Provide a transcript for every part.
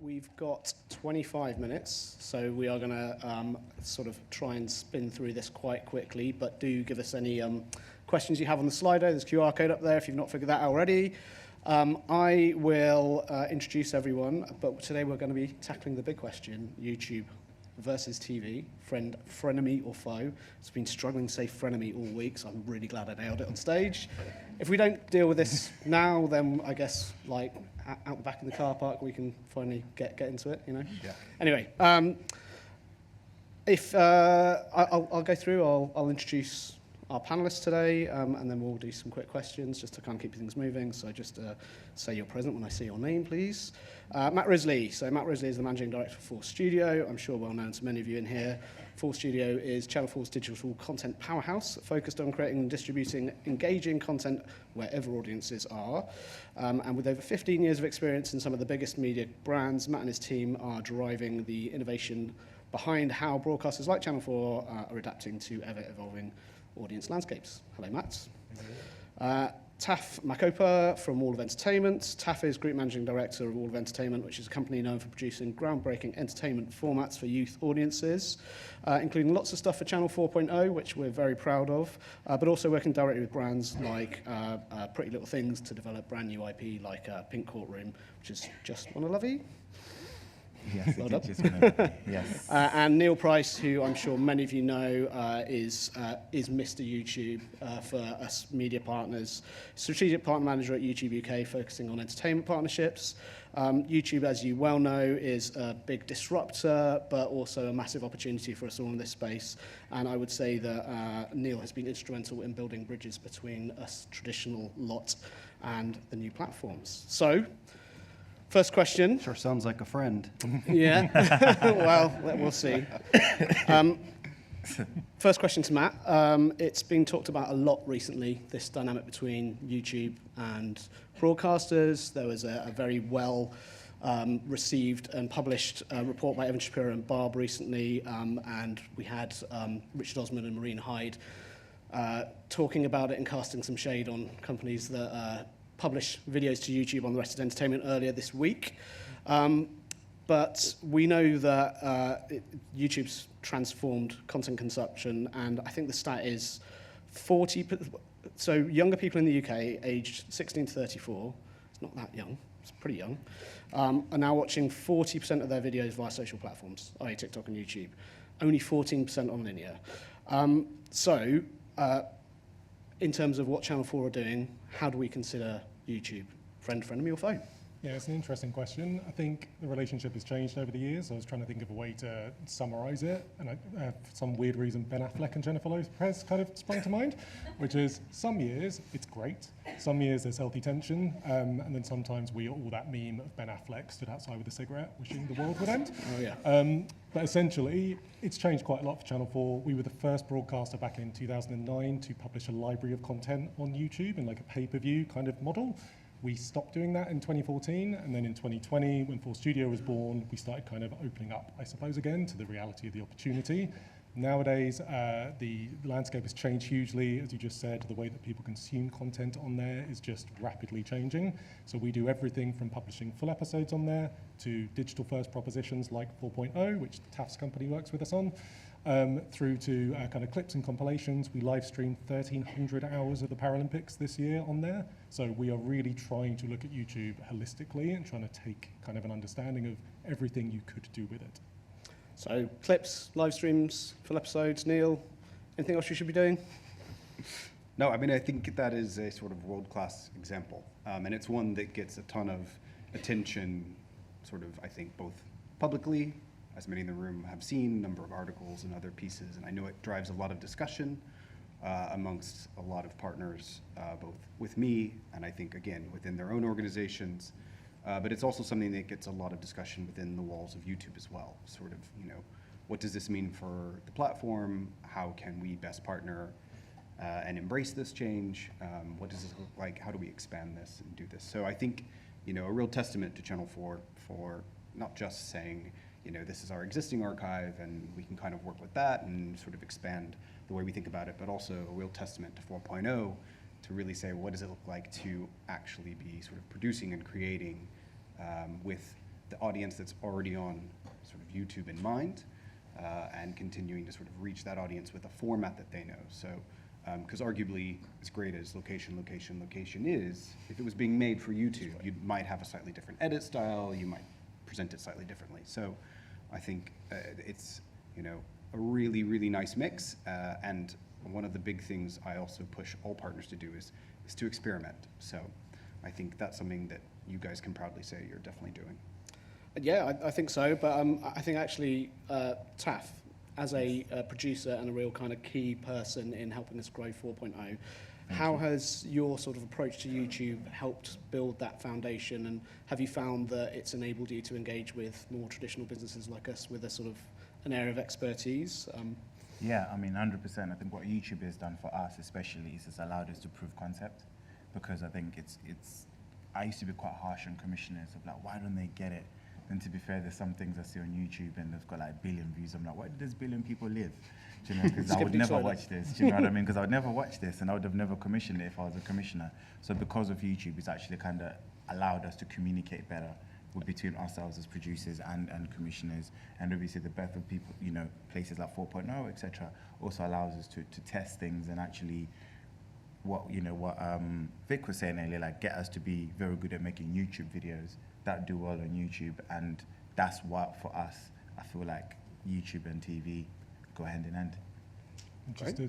We've got 25 minutes, so we are going to sort of try and spin through this quite quickly, but do give us any questions you have on the Slido. There's a QR code up there if you've not figured that out already. I will introduce everyone, but today we're going to be tackling the big question, YouTube versus TV, frenemy or foe. It's been struggling to say frenemy all week, so I'm really glad I nailed it on stage. If we don't deal with this now, then I guess like out the back in the car park we can finally get into it, you know? Yeah. Anyway, if I'll go through, I'll introduce our panelists today, and then we'll do some quick questions just to kind of keep things moving. So just say you're present when I see your name, please. Matt Risley. So Matt Risley is the Managing Director for Force Studio. I'm sure well known to many of you in here. Force Studio is Channel 4's digital content powerhouse, focused on creating and distributing engaging content wherever audiences are. And with over 15 years of experience in some of the biggest media brands, Matt and his team are driving the innovation behind how broadcasters like Channel 4 are adapting to ever-evolving audience landscapes. Hello, Matt. Taff Makopa from All of Entertainment. Taff is Group Managing Director of All of Entertainment, which is a company known for producing groundbreaking entertainment formats for youth audiences, including lots of stuff for Channel 4.0, which we're very proud of, but also working directly with brands like Pretty Little Things to develop brand new IP like Pink Courtroom, which is Just Wanna Love You. Yes, Well done. yes. And Neil Price, who I'm sure many of you know, is Mr. YouTube for us media partners, strategic partner manager at YouTube UK, focusing on entertainment partnerships. YouTube, as you well know, is a big disruptor, but also a massive opportunity for us all in this space. And I would say that Neil has been instrumental in building bridges between us traditional lot and the new platforms. So, first question. Sure sounds like a friend. Yeah, well, we'll see. First question to Matt. It's been talked about a lot recently, this dynamic between YouTube and broadcasters. There was a very well received and published report by Evan Shapiro and Barb recently, and we had Richard Osman and Maureen Hyde talking about it and casting some shade on companies that publish videos to YouTube on the Rest of Entertainment earlier this week. But we know that YouTube's transformed content consumption, and I think the stat is 40%. So younger people in the UK, aged 16 to 34, it's not that young, it's pretty young, are now watching 40% of their videos via social platforms, i.e. TikTok and YouTube. Only 14% on linear. In terms of what Channel 4 are doing, how do we consider YouTube? Friend, frenemy, or foe? Yeah, it's an interesting question. I think the relationship has changed over the years. I was trying to think of a way to summarize it, and for some weird reason, Ben Affleck and Jennifer Lopez kind of sprung to mind, which is some years it's great, some years there's healthy tension, and then sometimes we all that meme of Ben Affleck stood outside with a cigarette wishing the world would end. Oh, yeah. But essentially, it's changed quite a lot for Channel 4. We were the first broadcaster back in 2009 to publish a library of content on YouTube in like a pay-per-view kind of model. We stopped doing that in 2014, and then in 2020, when Force Studio was born, we started kind of opening up, I suppose, again, to the reality of the opportunity. Nowadays, the landscape has changed hugely. As you just said, the way that people consume content on there is just rapidly changing. So we do everything from publishing full episodes on there to digital-first propositions like 4.0, which Taff's company works with us on, through to kind of clips and compilations. We live streamed 1,300 hours of the Paralympics this year on there. So we are really trying to look at YouTube holistically and trying to take kind of an understanding of everything you could do with it. So clips, live streams, full episodes. Neil, anything else you should be doing? No, I mean, I think that is a sort of world-class example. And it's one that gets a ton of attention, sort of, I think, both publicly, as many in the room have seen, a number of articles and other pieces, and I know it drives a lot of discussion amongst a lot of partners, both with me and I think, again, within their own organizations. But it's also something that gets a lot of discussion within the walls of YouTube as well. Sort of, what does this mean for the platform? How can we best partner and embrace this change? What does this look like? How do we expand this and do this? So I think, a real testament to Channel 4 for not just saying, this is our existing archive and we can kind of work with that and sort of expand the way we think about it, but also a real testament to 4.0 to really say, what does it look like to actually be sort of producing and creating with the audience that's already on sort of YouTube in mind, and continuing to sort of reach that audience with a format that they know. So, because arguably, as great as location is, if it was being made for YouTube, you might have a slightly different edit style, you might present it slightly differently. So I think it's, you know, a really, really nice mix, and one of the big things I also push all partners to do is to experiment. So I think that's something that you guys can proudly say you're definitely doing. Yeah, I think so, but I think actually Taff, as a producer and a real kind of key person in helping us grow 4.0, how has your sort of approach to YouTube helped build that foundation, and have you found that it's enabled you to engage with more traditional businesses like us with a sort of an area of expertise? Yeah, I mean, 100%. I think what YouTube has done for us especially is it's allowed us to prove concept, because I think I used to be quite harsh on commissioners of like, why don't they get it? And to be fair, there's some things I see on YouTube and they've got like 1 billion views. I'm like, where did this 1 billion people live? Do you know, because I would never watch this. Do you know what I mean? Because I would never watch this, and I would have never commissioned it if I was a commissioner. So because of YouTube, it's actually kind of allowed us to communicate better between ourselves as producers and commissioners. And obviously the breadth of people, you know, places like 4.0, etc., also allows us to test things and actually what Vic was saying earlier, like get us to be very good at making YouTube videos that do well on YouTube. And that's what, for us, I feel like YouTube and TV go hand in hand.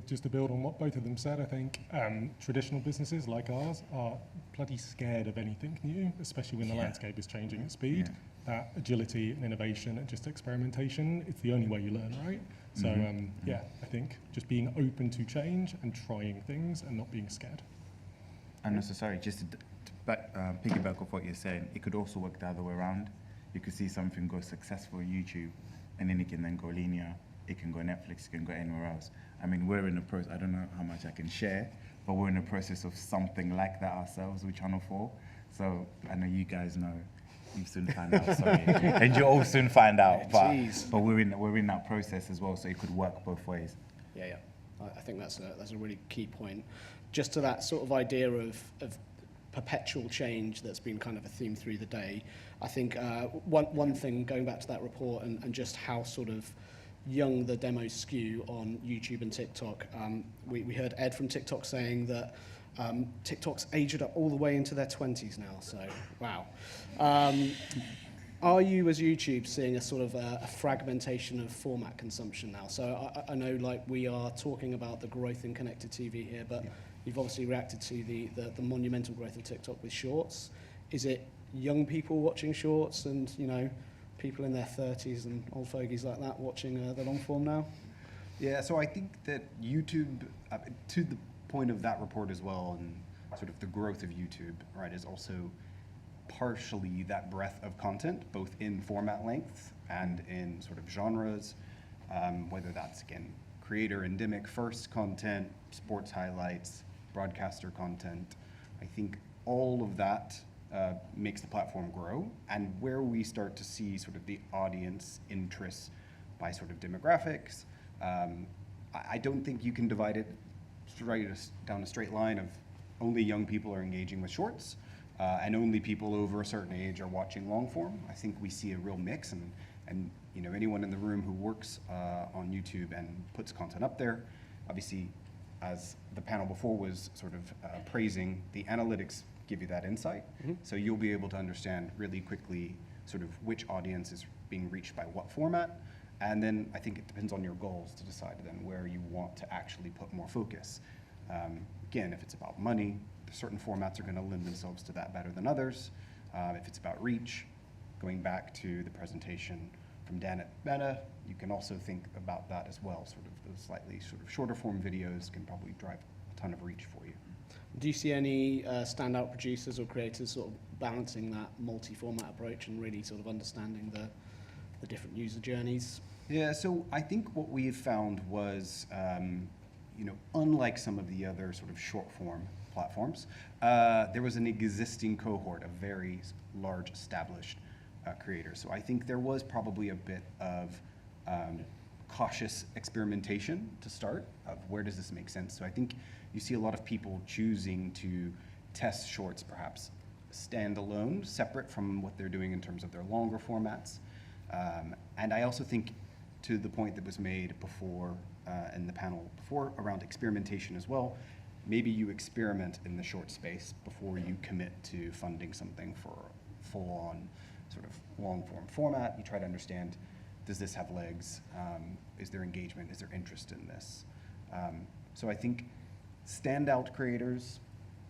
Just to build on what both of them said, I think traditional businesses like ours are bloody scared of anything new, especially when the landscape is changing at speed. Yeah. That agility and innovation and just experimentation, it's the only way you learn, right? So yeah, I think just being open to change and trying things and not being scared. And also, sorry, just to piggyback off what you're saying, it could also work the other way around. You could see something go successful on YouTube, and then it can then go linear. It can go Netflix, it can go anywhere else. I mean, we're in the process, I don't know how much I can share, but we're in the process of something like that ourselves with Channel 4. So I know you guys know, you soon find out, sorry. And you'll all soon find out, but we're in that process as well, so it could work both ways. Yeah. I think that's a really key point. Just to that sort of idea of perpetual change that's been kind of a theme through the day. I think one thing, going back to that report and just how sort of young the demos skew on YouTube and TikTok. We heard Ed from TikTok saying that TikTok's aged up all the way into their 20s now, so wow. Are you, as YouTube, seeing a sort of a fragmentation of format consumption now? So I know, like, we are talking about the growth in connected TV here, but you've obviously reacted to the monumental growth of TikTok with Shorts. Is it young people watching Shorts and, you know, people in their 30s and old fogies like that watching the long form now? Yeah, so I think that YouTube, to the point of that report as well, and sort of the growth of YouTube, right, is also partially that breadth of content, both in format length and in sort of genres, whether that's, again, creator endemic first content, sports highlights, broadcaster content. I think all of that makes the platform grow, and where we start to see sort of the audience interests by sort of demographics, I don't think you can divide it down a straight line of only young people are engaging with Shorts, and only people over a certain age are watching long form. I think we see a real mix, and you know, anyone in the room who works on YouTube and puts content up there, obviously, as the panel before was sort of praising, the analytics give you that insight. So you'll be able to understand really quickly sort of which audience is being reached by what format. And then I think it depends on your goals to decide then where you want to actually put more focus. Again, if it's about money, certain formats are going to lend themselves to that better than others. If it's about reach, going back to the presentation from Dan at Meta, you can also think about that as well. Sort of those slightly sort of shorter form videos can probably drive a ton of reach for you. Do you see any standout producers or creators sort of balancing that multi-format approach and really sort of understanding the different user journeys? Yeah, so I think what we have found was, you know, unlike some of the other sort of short form platforms, there was an existing cohort of very large established creators. So I think there was probably a bit of cautious experimentation to start of where does this make sense. So I think you see a lot of people choosing to test Shorts perhaps standalone, separate from what they're doing in terms of their longer formats. And I also think, to the point that was made before in the panel before around experimentation as well, maybe you experiment in the short space before you commit to funding something for full-on sort of long-form format. You try to understand, does this have legs? Is there engagement? Is there interest in this? So I think standout creators,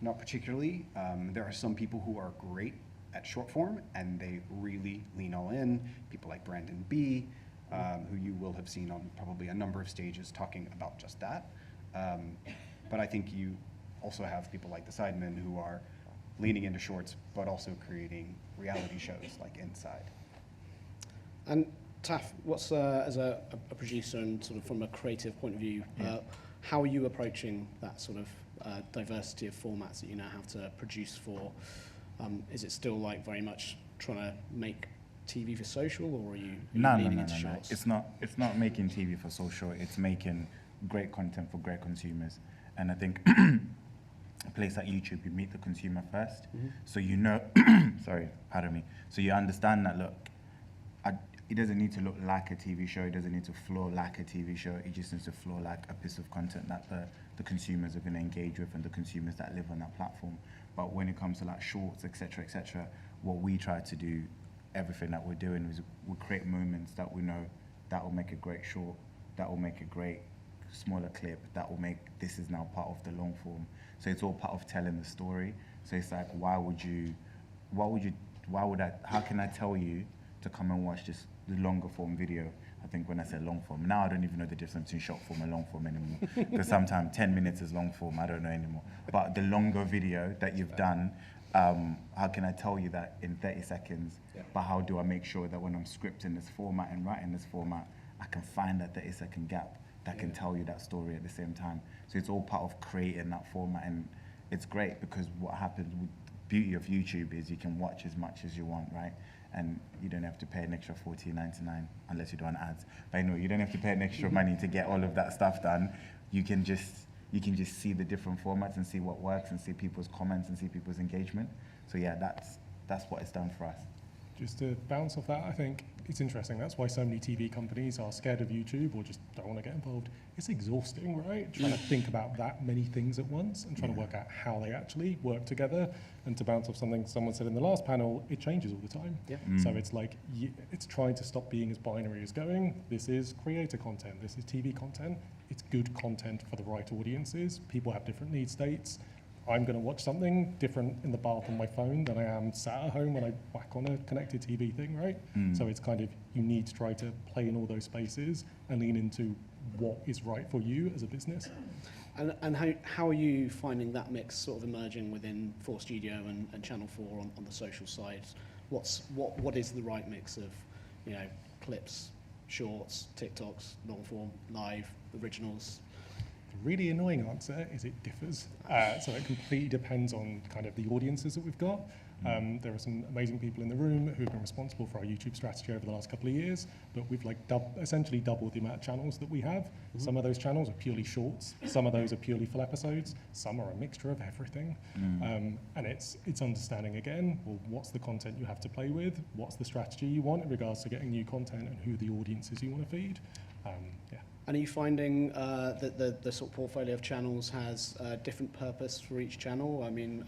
not particularly. There are some people who are great at short form and they really lean all in. People like Brandon B., who you will have seen on probably a number of stages talking about just that. But I think you also have people like the Sidemen who are leaning into shorts, but also creating reality shows like Inside. And Taff, what's as a producer and sort of from a creative point of view, how are you approaching that sort of diversity of formats that you now have to produce for? Is it still like very much trying to make TV for social, or are you leaning into shorts? It's not making TV for social. It's making great content for great consumers. And I think a place like YouTube, you meet the consumer first. So you know, sorry, pardon me. So you understand that, look, it doesn't need to look like a TV show. It doesn't need to flow like a TV show. It just needs to flow like a piece of content that the consumers are going to engage with and the consumers that live on that platform. But when it comes to like shorts, et cetera, what we try to do, everything that we're doing is we create moments that we know that will make a great short, that will make a great smaller clip, that will make this is now part of the long form. So it's all part of telling the story. So it's like, how can I tell you to come and watch this longer form video? I think when I say long form, now I don't even know the difference between short form and long form anymore. Because sometimes 10 minutes is long form, I don't know anymore. But the longer video that you've done, how can I tell you that in 30 seconds? But how do I make sure that when I'm scripting this format and writing this format, I can find that 30-second gap that can tell you that story at the same time? So it's all part of creating that format, and it's great because what happens with the beauty of YouTube is you can watch as much as you want, right? And you don't have to pay an extra $14.99 unless you don't want ads. But I know you don't have to pay an extra money to get all of that stuff done. You can just see the different formats and see what works and see people's comments and see people's engagement. So yeah, that's what it's done for us. Just to bounce off that, I think it's interesting. That's why so many TV companies are scared of YouTube or just don't want to get involved. It's exhausting, right? Trying to think about that many things at once and trying to work out how they actually work together. And to bounce off something someone said in the last panel, it changes all the time. So it's like, it's trying to stop being as binary as going, this is creator content, this is TV content. It's good content for the right audiences. People have different need states. I'm going to watch something different in the bath on my phone than I am sat at home when I whack on a connected TV thing, right? So it's kind of, you need to try to play in all those spaces and lean into what is right for you as a business. And how are you finding that mix sort of emerging within 4 Studio and Channel 4 on the social side? What is the right mix of, you know, clips, shorts, TikToks, long form, live, originals? The really annoying answer is it differs. So it completely depends on kind of the audiences that we've got. There are some amazing people in the room who have been responsible for our YouTube strategy over the last couple of years, but we've like essentially doubled the amount of channels that we have. Some of those channels are purely shorts, some of those are purely full episodes, some are a mixture of everything. And it's understanding again, well, what's the content you have to play with, what's the strategy you want in regards to getting new content and who the audiences you want to feed. And are you finding that the sort of portfolio of channels has a different purpose for each channel? I mean,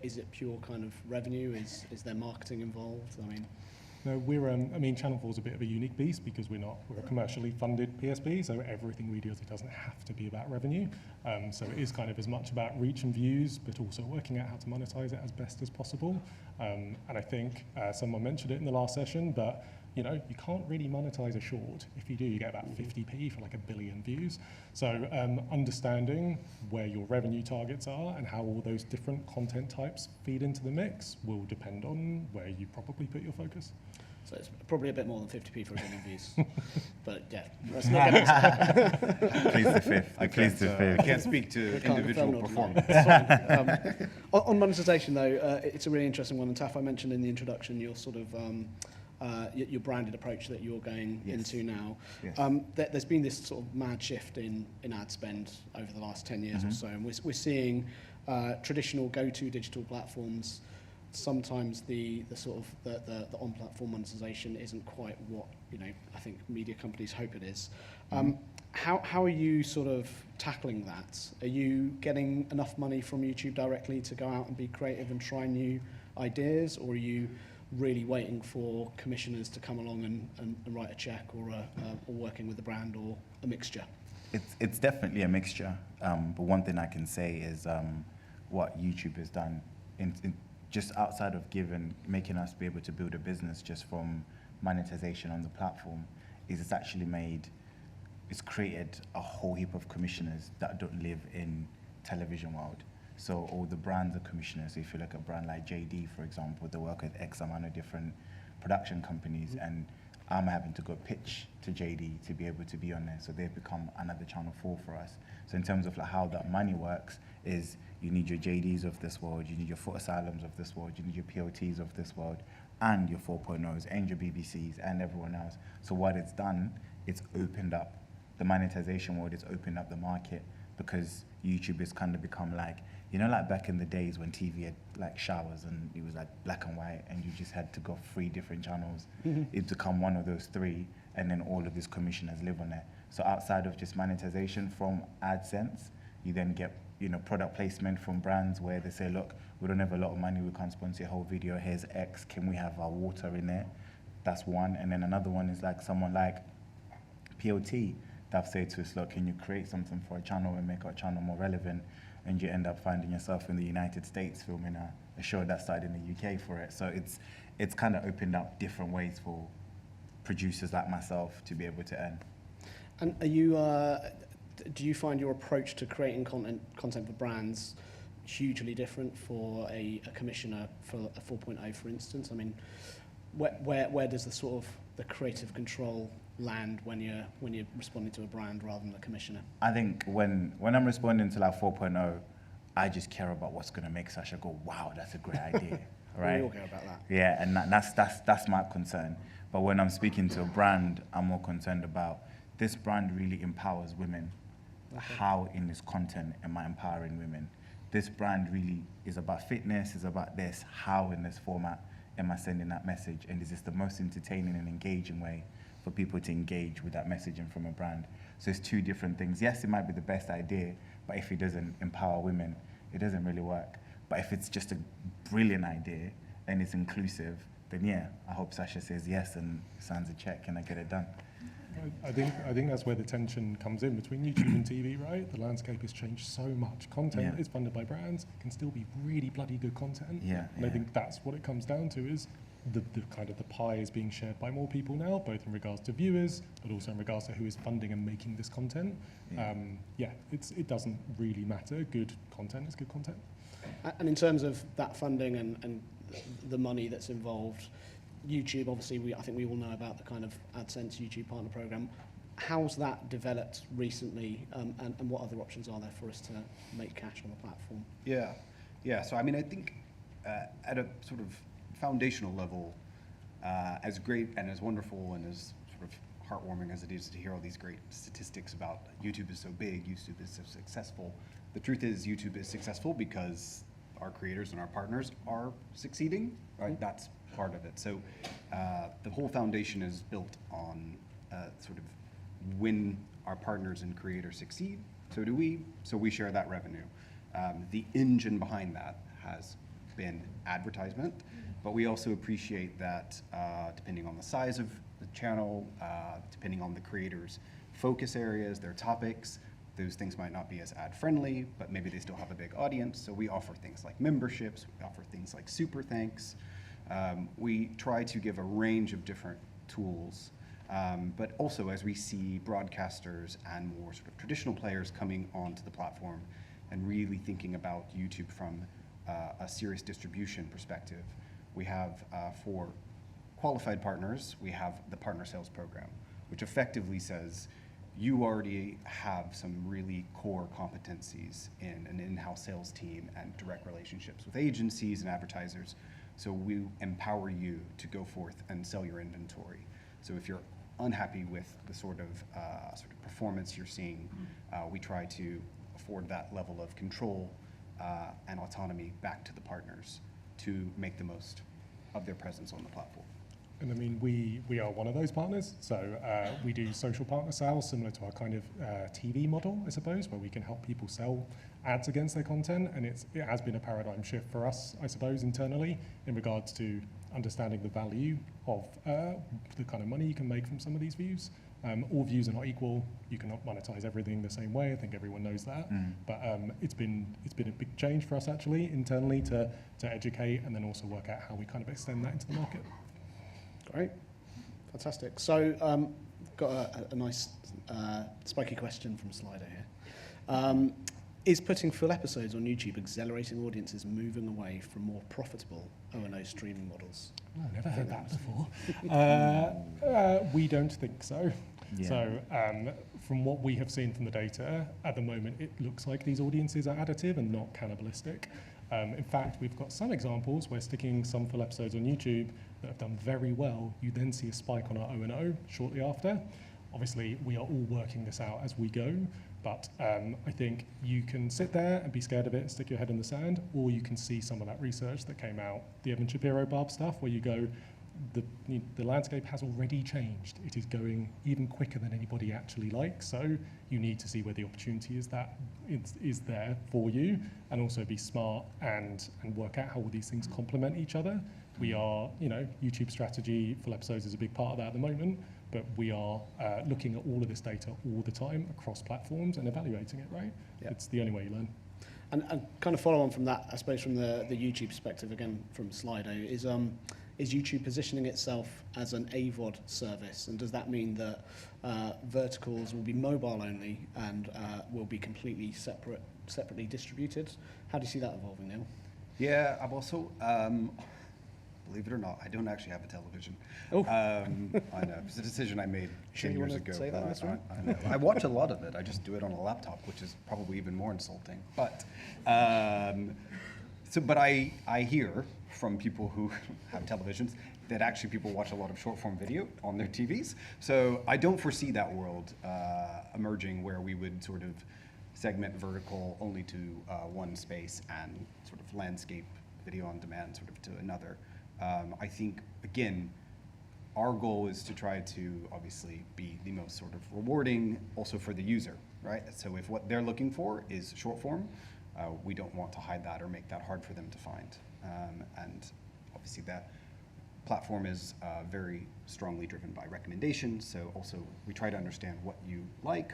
is it pure kind of revenue? Is there marketing involved? I mean, no, Channel 4 is a bit of a unique beast because we're a commercially funded PSP, so everything we do, it doesn't have to be about revenue. So it is kind of as much about reach and views, but also working out how to monetize it as best as possible. And I think someone mentioned it in the last session, but you know, you can't really monetize a short. If you do, you get about 50p for like 1 billion views. So understanding where your revenue targets are and how all those different content types feed into the mix will depend on where you probably put your focus. So it's probably a bit more than 50p for 1 billion views. But yeah, let's not get Please the fifth. I can't speak to individual performance. On monetization though, it's a really interesting one. And Taff, I mentioned in the introduction your sort of your branded approach that you're going into now. There's been this sort of mad shift in ad spend over the last 10 years or so, and we're seeing traditional go-to digital platforms sometimes the sort of the on-platform monetization isn't quite what I think media companies hope it is. How are you sort of tackling that? Are you getting enough money from YouTube directly to go out and be creative and try new ideas, or are you really waiting for commissioners to come along and write a check, or working with the brand, or a mixture? It's definitely a mixture. But one thing I can say is what YouTube has done, in just outside of making us be able to build a business just from monetization on the platform, is it's created a whole heap of commissioners that don't live in television world. So all the brands are commissioners. So if you look at a brand like JD, for example, they work with X amount of different production companies, and I'm having to go pitch to JD to be able to be on there. So they've become another channel 4 for us. So in terms of like how that money works is you need your JDs of this world, you need your Foot Asylums of this world, you need your POTs of this world, and your 4.0s, and your BBCs, and everyone else. So what it's done, it's opened up the monetization world, it's opened up the market, because YouTube has kind of become like, like back in the days when TV had like showers and it was like black and white and you just had to go 3 different channels. It's become one of those 3, and then all of these commissioners live on there. So outside of just monetization from AdSense, you then get product placement from brands where they say, look, we don't have a lot of money, we can't sponsor your whole video, here's X, can we have our water in there? That's one. And then another one is like someone like POT that say to us, look, can you create something for a channel and make our channel more relevant? And you end up finding yourself in the United States filming a show that started in the UK for it. So it's kind of opened up different ways for producers like myself to be able to earn. And are you, do you find your approach to creating content for brands hugely different for a commissioner for a 4.0, for instance? I mean, where does the sort of the creative control land when you're responding to a brand rather than a commissioner? I think when I'm responding to like 4.0, I just care about what's going to make Sasha go, wow, that's a great idea, right? We all care about that. Yeah, and that's my concern. But when I'm speaking to a brand, I'm more concerned about this brand really empowers women. Okay. How in this content am I empowering women? This brand really is about fitness, is about this. How in this format am I sending that message? And is this the most entertaining and engaging way for people to engage with that messaging from a brand? So it's 2 different things. Yes, it might be the best idea, but if it doesn't empower women, it doesn't really work. But if it's just a brilliant idea and it's inclusive, then yeah, I hope Sasha says yes and signs a check and I get it done. I think that's where the tension comes in between YouTube and TV, right? The landscape has changed so much. Content is funded by brands, can still be really bloody good content. Yeah, and I think that's what it comes down to, is the kind of the pie is being shared by more people now, both in regards to viewers, but also in regards to who is funding and making this content. It doesn't really matter. Good content is good content. And in terms of that funding and the money that's involved, YouTube, obviously, I think we all know about the kind of AdSense YouTube partner program. How's that developed recently, and what other options are there for us to make cash on the platform? Yeah. So I mean, I think at a sort of foundational level, as great and as wonderful and as sort of heartwarming as it is to hear all these great statistics about YouTube is so big, YouTube is so successful, the truth is YouTube is successful because our creators and our partners are succeeding, right? That's part of it. So the whole foundation is built on sort of when our partners and creators succeed, so do we, so we share that revenue. The engine behind that has been advertisement, but we also appreciate that depending on the size of the channel, depending on the creator's focus areas, their topics, those things might not be as ad friendly, but maybe they still have a big audience. So we offer things like memberships, we offer things like super thanks. We try to give a range of different tools, but also as we see broadcasters and more sort of traditional players coming onto the platform and really thinking about YouTube from a serious distribution perspective, we have for qualified partners, we have the partner sales program, which effectively says you already have some really core competencies in an in-house sales team and direct relationships with agencies and advertisers. So we empower you to go forth and sell your inventory. So if you're unhappy with the sort of performance you're seeing, we try to afford that level of control and autonomy back to the partners to make the most of their presence on the platform. And I mean, we are one of those partners. So we do social partner sales, similar to our kind of TV model, I suppose, where we can help people sell ads against their content. And it has been a paradigm shift for us, I suppose, internally in regards to understanding the value of the kind of money you can make from some of these views. All views are not equal. You cannot monetize everything the same way. I think everyone knows that. But it's been a big change for us actually internally to educate and then also work out how we kind of extend that into the market. Great, fantastic. So, got a nice spiky question from Slido here. Is putting full episodes on YouTube accelerating audiences moving away from more profitable O&O streaming models? Oh, I've never heard that before. We don't think so. Yeah. So from what we have seen from the data, at the moment, it looks like these audiences are additive and not cannibalistic. In fact, we've got some examples where sticking some full episodes on YouTube that have done very well, you then see a spike on our O&O shortly after. Obviously, we are all working this out as we go, but I think you can sit there and be scared of it, stick your head in the sand, or you can see some of that research that came out, the Evan Shapiro Barb stuff, where you go, the landscape has already changed. It is going even quicker than anybody actually likes. So you need to see where the opportunity is there for you, and also be smart and work out how all these things complement each other. We are, YouTube strategy, full episodes is a big part of that at the moment, but we are looking at all of this data all the time across platforms and evaluating it, right? Yep. It's the only way you learn. And kind of follow on from that, I suppose from the YouTube perspective, again from Slido, is YouTube positioning itself as an AVOD service? And does that mean that verticals will be mobile only and will be completely separately distributed? How do you see that evolving, Neil? Yeah, I've also, believe it or not, I don't actually have a television. Oh. I know. It's a decision I made Sure 10 you years wanna ago. say that in this room? I know. I watch a lot of it. I just do it on a laptop, which is probably even more insulting. But but I hear from people who have televisions that actually people watch a lot of short form video on their TVs. So I don't foresee that world emerging where we would sort of segment vertical only to one space and sort of landscape video on demand sort of to another. I think, again, our goal is to try to obviously be the most sort of rewarding also for the user, right? So if what they're looking for is short form, we don't want to hide that or make that hard for them to find. And obviously that platform is very strongly driven by recommendations. So also we try to understand what you like,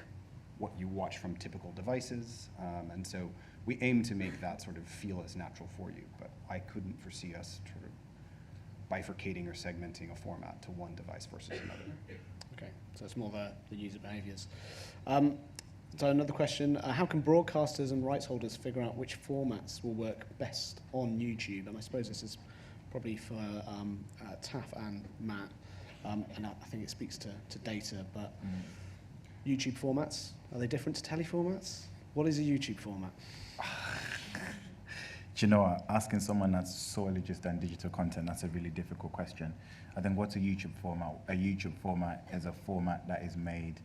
what you watch from typical devices. And so we aim to make that sort of feel as natural for you. But I couldn't foresee us sort of bifurcating or segmenting a format to one device versus another. Okay, so it's more the user behaviors. So another question, how can broadcasters and rights holders figure out which formats will work best on YouTube? And I suppose this is probably for Taff and Matt, and I think it speaks to data, but YouTube formats, are they different to telly formats? What is a YouTube format? Do you know what? Asking someone that's solely just done digital content, that's a really difficult question. I think what's a YouTube format? A YouTube format is a format that is made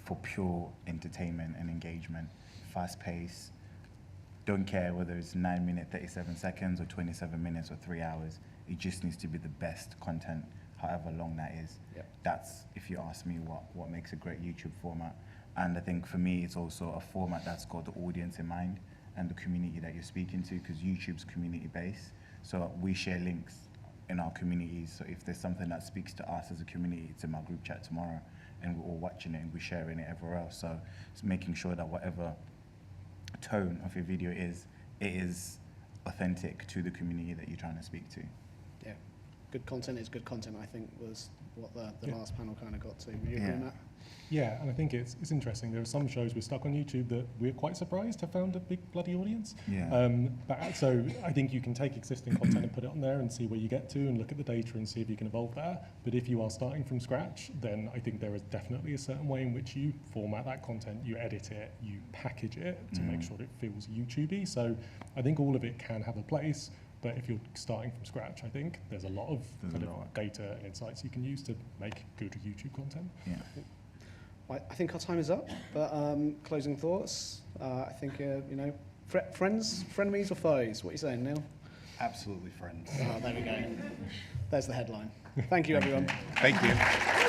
for pure entertainment and engagement, fast pace, don't care whether it's 9 minutes, 37 seconds or 27 minutes or 3 hours. It just needs to be the best content, however long that is. Yep. That's, if you ask me, what makes a great YouTube format. And I think for me, it's also a format that's got the audience in mind and the community that you're speaking to, because YouTube's community-based. So we share links in our communities. So if there's something that speaks to us as a community, it's in my group chat tomorrow, and we're all watching it and we're sharing it everywhere else. So it's making sure that whatever tone of your video is, it is authentic to the community that you're trying to speak to. Yeah, good content is good content, I think was what the last panel kind of got to. Would you Yeah. agree on that? Yeah, and I think it's interesting. There are some shows we're stuck on YouTube that we're quite surprised have found a big bloody audience. Yeah. So I think you can take existing content and put it on there and see where you get to and look at the data and see if you can evolve that. But if you are starting from scratch, then I think there is definitely a certain way in which you format that content, you edit it, you package it to make sure it feels YouTubey. So I think all of it can have a place. But if you're starting from scratch, I think there's a lot of data and insights you can use to make good YouTube content. Yeah. I think our time is up, but closing thoughts. I think, friends, frenemies or foes? What are you saying, Neil? absolutely friends. Oh, there we go. There's the headline. Thank you, everyone. Thank you.